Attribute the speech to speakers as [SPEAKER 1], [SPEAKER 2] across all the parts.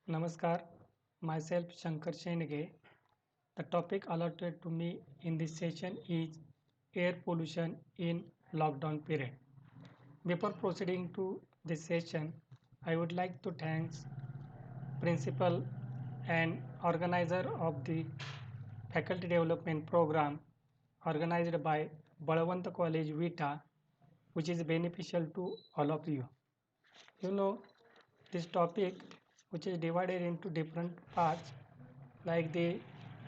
[SPEAKER 1] Namaskar, myself Shankar Shenege. The topic allotted to me in this session is air pollution in lockdown period. Before proceeding to this session, I would like to thank principal and organizer of the faculty development program organized by Balawanta College Vita, which is beneficial to all of you. You know, this topic, which is divided into different parts, like the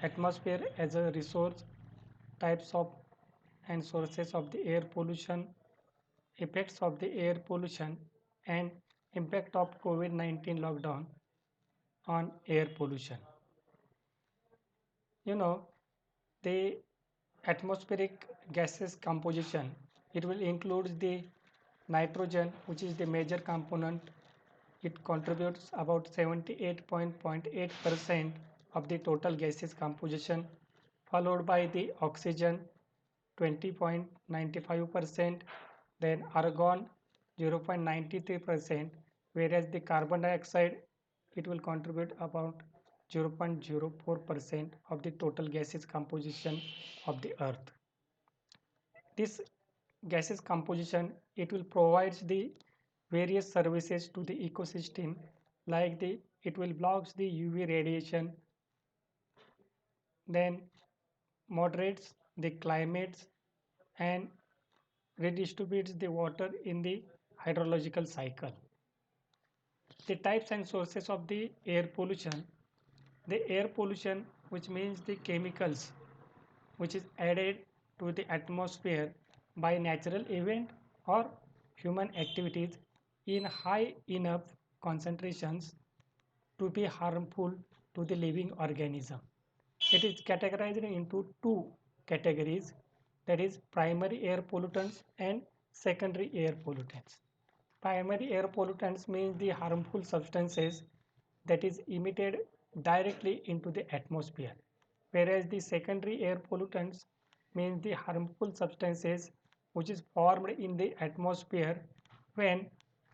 [SPEAKER 1] atmosphere as a resource, types of and sources of the air pollution, effects of the air pollution, and impact of COVID-19 lockdown on air pollution. You know, the atmospheric gases composition, it will include the nitrogen, which is the major component. It contributes about 78.8% of the total gases composition, followed by the oxygen 20.95%, then argon 0.93%, whereas the carbon dioxide it will contribute about 0.04% of the total gases composition of the earth. This gases composition it will provide the various services to the ecosystem, like the it will blocks the UV radiation, then moderates the climates and redistributes the water in the hydrological cycle. The types and sources of the air pollution. The air pollution, which means the chemicals which is added to the atmosphere by natural event or human activities in high enough concentrations to be harmful to the living organism. It is categorized into two categories, that is primary air pollutants and secondary air pollutants. Primary air pollutants means the harmful substances that is emitted directly into the atmosphere, whereas the secondary air pollutants means the harmful substances which is formed in the atmosphere when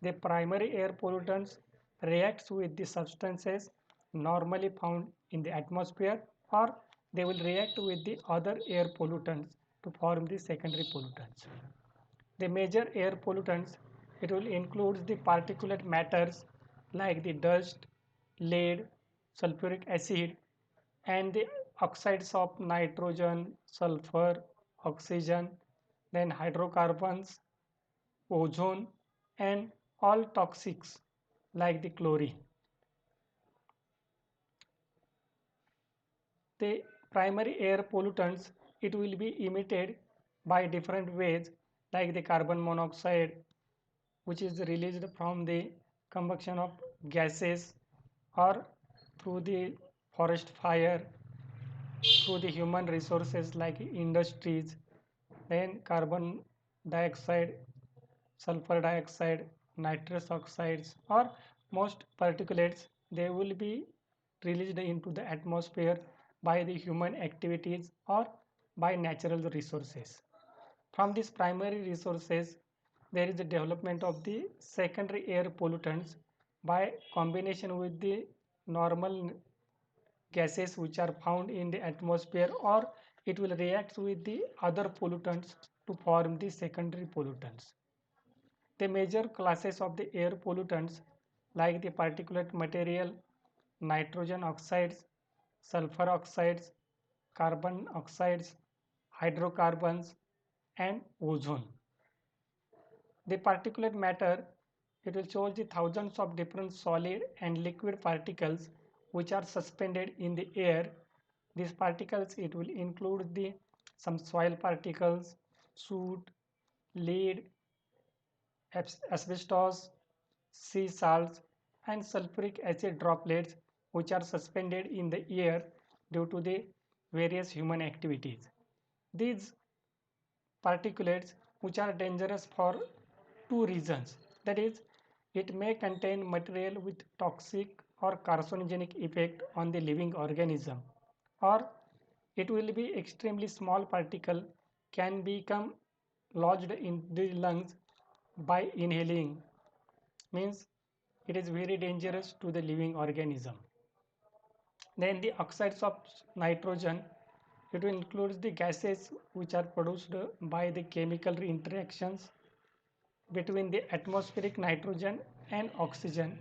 [SPEAKER 1] the primary air pollutants reacts with the substances normally found in the atmosphere, or they will react with the other air pollutants to form the secondary pollutants. The major air pollutants, it will include the particulate matters like the dust, lead, sulfuric acid, and the oxides of nitrogen, sulfur, oxygen, then hydrocarbons, ozone, and all toxics like the chlorine. The primary air pollutants, it will be emitted by different ways, like the carbon monoxide, which is released from the combustion of gases, or through the forest fire, through the human resources like industries, then carbon dioxide, sulfur dioxide, nitrous oxides, or most particulates, they will be released into the atmosphere by the human activities or by natural resources. From these primary resources, there is the development of the secondary air pollutants by combination with the normal gases which are found in the atmosphere, or it will react with the other pollutants to form the secondary pollutants. The major classes of the air pollutants like the particulate material, nitrogen oxides, sulfur oxides, carbon oxides, hydrocarbons, and ozone. The particulate matter, it will show the thousands of different solid and liquid particles which are suspended in the air. These particles, it will include the some soil particles, soot, lead, asbestos, sea salts, and sulfuric acid droplets which are suspended in the air due to the various human activities. These particulates which are dangerous for two reasons, that is, it may contain material with toxic or carcinogenic effect on the living organism, or it will be extremely small particle can become lodged in the lungs by inhaling, means it is very dangerous to the living organism. Then the oxides of nitrogen, it will include the gases which are produced by the chemical interactions between the atmospheric nitrogen and oxygen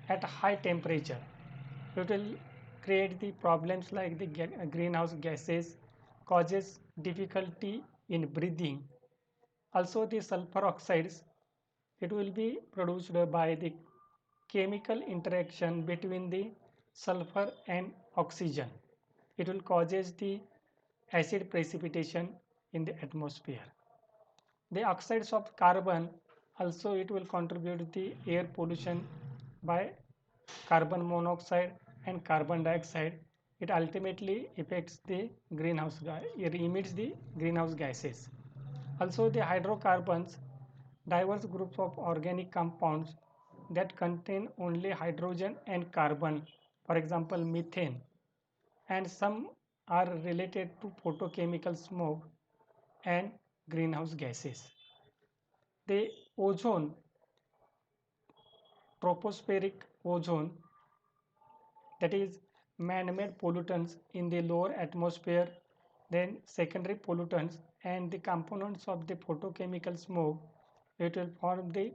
[SPEAKER 1] at a high temperature. It will create the problems like the greenhouse gases, causes difficulty in breathing. Also the sulfur oxides, it will be produced by the chemical interaction between the sulfur and oxygen. It will causes the acid precipitation in the atmosphere. The oxides of carbon, also it will contribute the air pollution by carbon monoxide and carbon dioxide. It ultimately affects the greenhouse gas, it emits the greenhouse gases. Also the hydrocarbons, diverse groups of organic compounds that contain only hydrogen and carbon, for example methane, and some are related to photochemical smoke and greenhouse gases. The ozone, tropospheric ozone, that is man-made pollutants in the lower atmosphere, then secondary pollutants and the components of the photochemical smoke, it will form the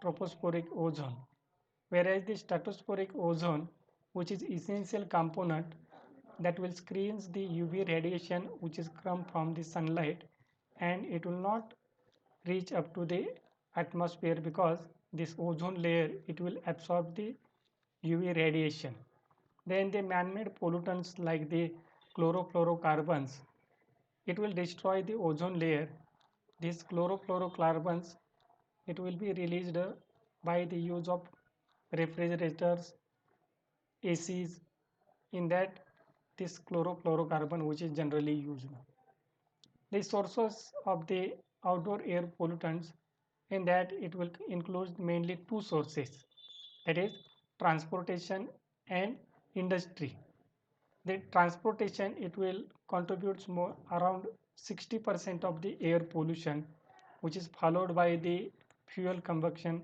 [SPEAKER 1] tropospheric ozone. Whereas the stratospheric ozone, which is essential component that will screens the UV radiation which is come from the sunlight, and it will not reach up to the atmosphere because this ozone layer it will absorb the UV radiation. Then the man-made pollutants like the chlorofluorocarbons, it will destroy the ozone layer. These chlorofluorocarbons, it will be released by the use of refrigerators, ACs, in that this chlorofluorocarbon which is generally used. The sources of the outdoor air pollutants, in that it will include mainly two sources, that is transportation and industry. The transportation, it will contributes more around 60% of the air pollution, which is followed by the fuel combustion.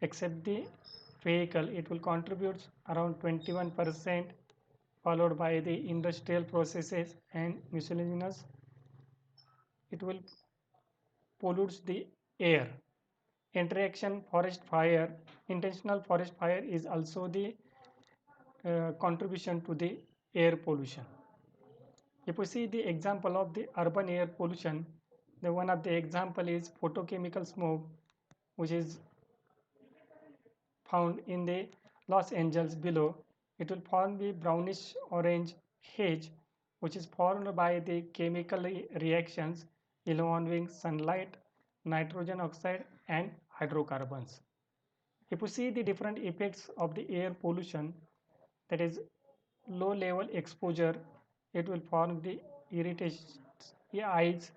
[SPEAKER 1] Except the vehicle, it will contribute around 21%, followed by the industrial processes and miscellaneous, it will pollutes the air. Interaction forest fire, intentional forest fire is also the contribution to the air pollution. If we see the example of the urban air pollution, the one of the example is photochemical smoke, which is found in the Los Angeles below. It will form the brownish orange haze, which is formed by the chemical reactions involving sunlight, nitrogen oxide, and hydrocarbons. If you see the different effects of the air pollution, that is low level exposure, it will form the irritation eyes,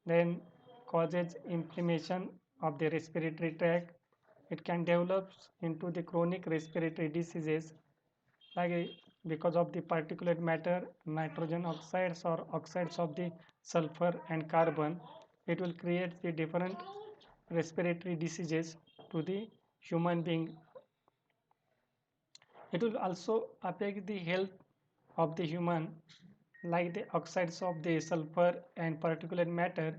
[SPEAKER 1] then causes inflammation of the respiratory tract. It can develop into the chronic respiratory diseases like because of the particulate matter, nitrogen oxides or oxides of the sulfur and carbon. It will create the different respiratory diseases to the human being. It will also affect the health of the human, like the oxides of the sulfur and particulate matter,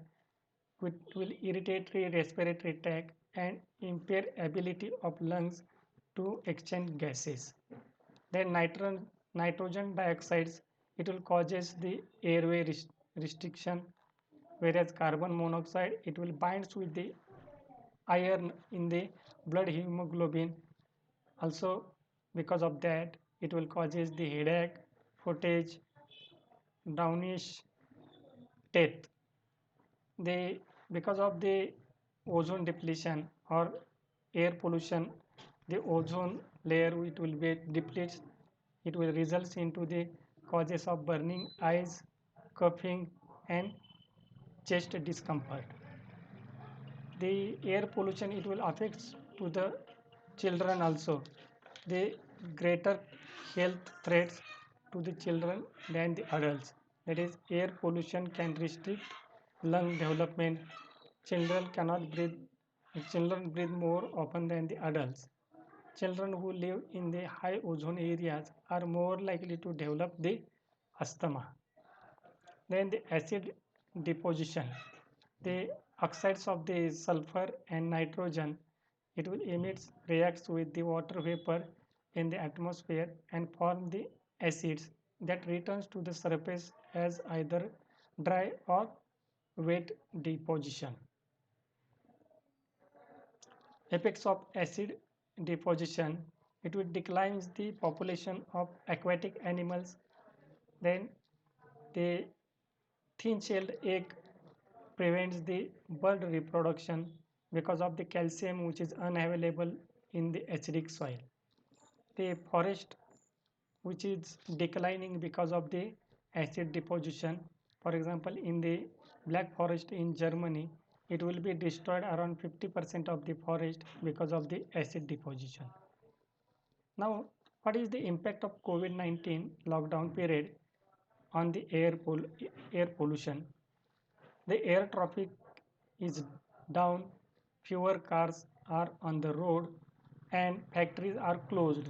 [SPEAKER 1] which will irritate the respiratory tract and impair ability of lungs to exchange gases. Then nitrogen dioxides, it will causes the airway restriction, whereas carbon monoxide, it will binds with the iron in the blood hemoglobin. Also because of that, it will causes the headache, fatigue, brownish teeth. They, because of the ozone depletion or air pollution, the ozone layer it will be depletes. It will result into the causes of burning eyes, coughing, and chest discomfort. The air pollution, it will affect to the children also. The greater health threats to the children than the adults. That is, air pollution can restrict lung development. Children cannot breathe. Children breathe more often than the adults. children who live in the high ozone areas are more likely to develop the asthma. Then the acid deposition. The oxides of the sulfur and nitrogen, it will emit reacts with the water vapor in the atmosphere and form the acids that returns to the surface as either dry or wet deposition. Effects of acid deposition, it will declines the population of aquatic animals. Then the thin-shelled egg prevents the bird reproduction because of the calcium which is unavailable in the acidic soil. The forest which is declining because of the acid deposition. For example, in the Black Forest in Germany, it will be destroyed around 50% of the forest because of the acid deposition. Now, what is the impact of COVID-19 lockdown period on the air pollution? The air traffic is down, fewer cars are on the road, and factories are closed.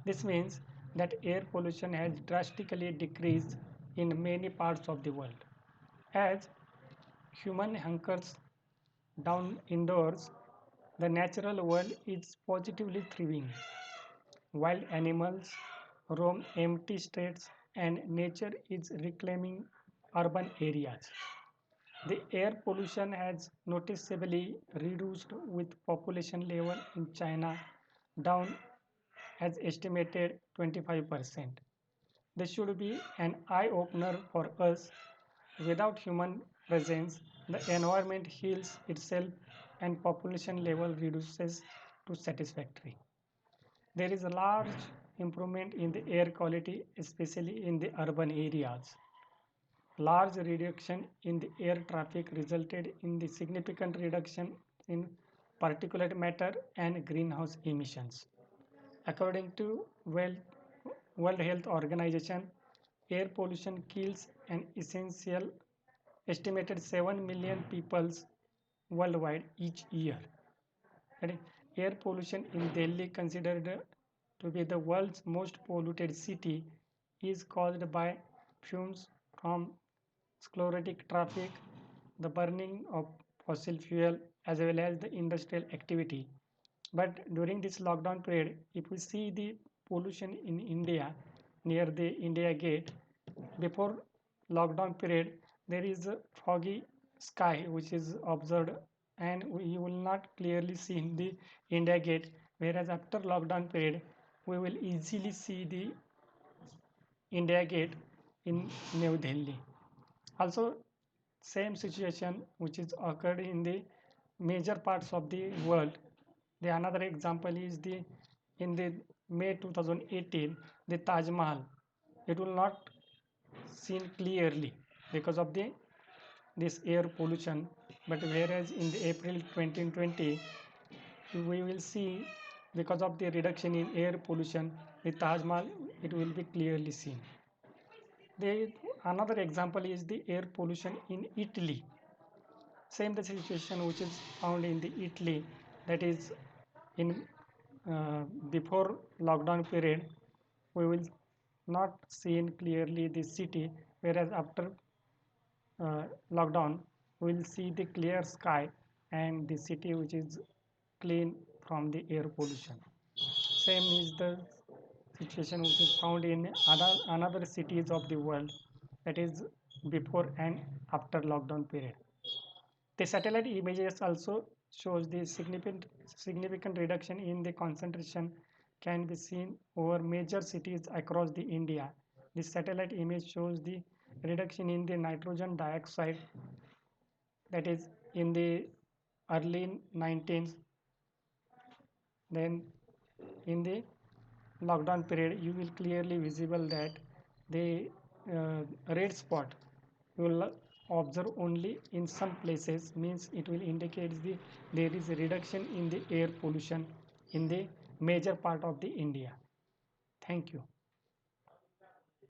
[SPEAKER 1] This means that air pollution has drastically decreased in many parts of the world. As human hunkers down indoors, the natural world is positively thriving. Wild animals roam empty streets and nature is reclaiming urban areas. The air pollution has noticeably reduced with population level in China down as estimated 25%. This should be an eye-opener for us. Without human presence, the environment heals itself and population level reduces to satisfactory. There is a large improvement in the air quality, especially in the urban areas. Large reduction in the air traffic resulted in the significant reduction in particulate matter and greenhouse emissions. According to World Health Organization, air pollution kills an essential estimated 7 million people worldwide each year. Air pollution in Delhi, considered to be the world's most polluted city, is caused by fumes from sclerotic traffic, the burning of fossil fuel, as well as the industrial activity. But during this lockdown period, if we see the pollution in India near the India Gate, before lockdown period, there is a foggy sky which is observed and we will not clearly see in the India Gate, whereas after lockdown period, we will easily see the India Gate in New Delhi. Also, same situation which is occurred in the major parts of the world. The another example is the in the May 2018, the Taj Mahal. It will not seen clearly because of the this air pollution. But whereas in the April 2020, we will see because of the reduction in air pollution, the Taj Mahal it will be clearly seen. The another example is the air pollution in Italy. Same the situation which is found in the Italy, that is in before lockdown period we will not seen clearly the city, whereas after lockdown we will see the clear sky and the city which is clean from the air pollution. Same is the situation which is found in another cities of the world, that is before and after lockdown period. The satellite images also shows the significant reduction in the concentration can be seen over major cities across the India. The satellite image shows the reduction in the nitrogen dioxide, that is in the early 19th. Then in the lockdown period you will clearly visible that the red spot you will observe only in some places, means it will indicate there is a reduction in the air pollution in the major part of the India. Thank you.